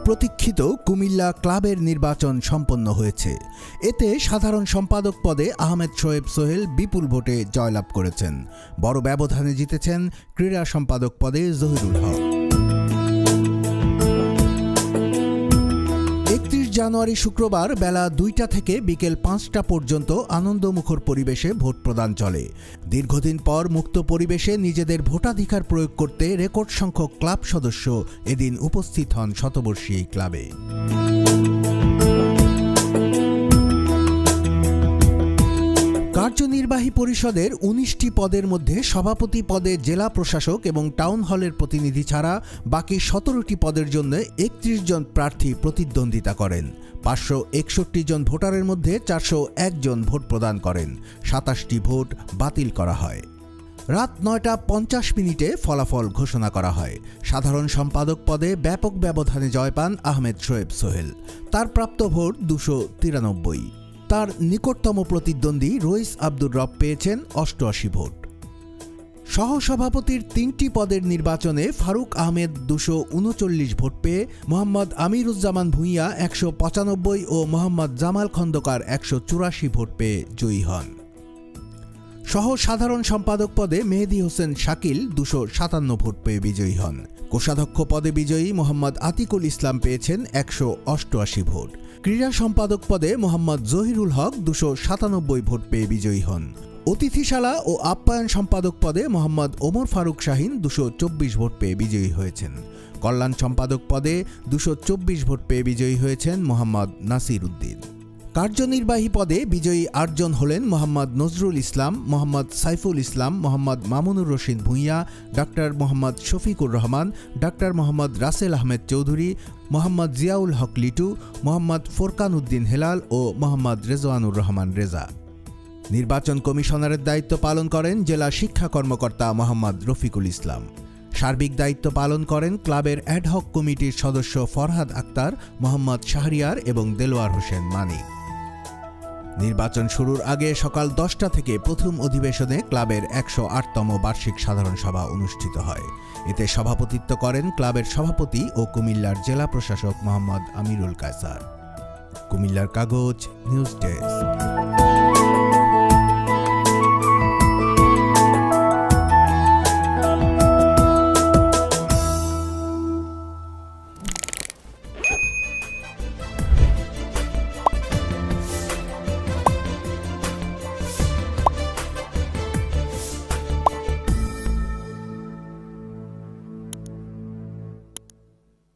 প্রতীক্ষিত কুমিল্লা ক্লাবের নির্বাচন সম্পন্ন হয়েছে। এতে সাধারণ সম্পাদক পদে আহমেদ শোয়েব সোহেল বিপুল ভোটে জয়লাভ করেছেন। বড় ব্যবধানে জিতেছেন ক্রীড়া সম্পাদক পদে জহিরুল হক। 31 জানুয়ারি শুক্রবার বেলা 2টা থেকে বিকেল 5টা পর্যন্ত আনন্দমুখর পরিবেশে ভোট প্রদান চলে। দীর্ঘদিন পর মুক্ত পরিবেশে নিজেদের ভোটাধিকার প্রয়োগ করতে রেকর্ড সংখ্যক ক্লাব সদস্য এদিন উপস্থিত হন শতবর্ষী এই ক্লাবে। কার্যনির্বাহী পরিষদের 19টি পদের মধ্যে সভাপতি পদে জেলা প্রশাসক এবং টাউন হলের প্রতিনিধি ছাড়া বাকি 17টি পদের জন্য 31 জন প্রার্থী প্রতিদ্বন্দ্বিতা করেন। 561 জন ভোটারের মধ্যে 401 জন ভোট প্রদান করেন। 27টি ভোট বাতিল করা হয়। রাত 9টা 50 মিনিটে ফলাফল ঘোষণা করা হয়। সাধারণ সম্পাদক পদে ব্যাপক ব্যবধানে জয় পান আহমেদ শোয়েব সোহেল। তার প্রাপ্ত ভোট 293। তার নিকটতম প্রতিদ্বন্দ্বী রইস আব্দুর রব পেয়েছেন 88 ভোট। সহসভাপতির 3টি পদের নির্বাচনে ফারুক আহমেদ 239 ভোট পেয়ে, মোহাম্মদ আমিরুজ্জামান ভূঁইয়া 195 ও মোহাম্মদ জামাল খন্দকার 184 ভোট পেয়ে জয়ী হন। সহ সাধারণ সম্পাদক পদে মেহেদী হোসেন শাকিল 257 ভোট পেয়ে বিজয়ী হন। কোষাধ্যক্ষ পদে বিজয়ী মোহাম্মদ আতিকুল ইসলাম পেয়েছেন 188 ভোট। ক্রীড়া সম্পাদক পদে মোহাম্মদ জহিরুল হক 297 ভোট পেয়ে বিজয়ী হন। অতিথিশালা ও আপ্যায়ন সম্পাদক পদে মোহাম্মদ ওমর ফারুক শাহিন 224 ভোট পেয়ে বিজয়ী হয়েছেন। কল্যাণ সম্পাদক পদে 224 ভোট পেয়ে বিজয়ী হয়েছেন মোহাম্মদ নাসির উদ্দিন। কার্যনির্বাহী পদে বিজয়ী 8 জন হলেন মোহাম্মদ নজরুল ইসলাম, মোহাম্মদ সাইফুল ইসলাম, মোহাম্মদ মামুনুর রশিদ ভূঁইয়া, ডাক্তার মোহাম্মদ শফিকুর রহমান, ডাক্তার মোহাম্মদ রাসেল আহমেদ চৌধুরী, মোহাম্মদ জিয়াউল হক লিটু, মোহাম্মদ ফোরকান উদ্দিন হেলাল ও মোহাম্মদ রেজওয়ানুর রহমান রেজা। নির্বাচন কমিশনারের দায়িত্ব পালন করেন জেলা শিক্ষা কর্মকর্তা মোহাম্মদ রফিকুল ইসলাম। সার্বিক দায়িত্ব পালন করেন ক্লাবের অ্যাডহক কমিটির সদস্য ফরহাদ আক্তার, মোহাম্মদ শাহরিয়ার এবং দেলোয়ার হোসেন মানিক। নির্বাচন শুরুর আগে সকাল 10টা থেকে প্রথম অধিবেশনে ক্লাবের 108তম বার্ষিক সাধারণ সভা অনুষ্ঠিত হয়। এতে সভাপতিত্ব করেন ক্লাবের সভাপতি ও কুমিল্লার জেলা প্রশাসক মোহাম্মদ আমিরুল কায়সার। কুমিল্লার কাগজ নিউজ ডেস্ক।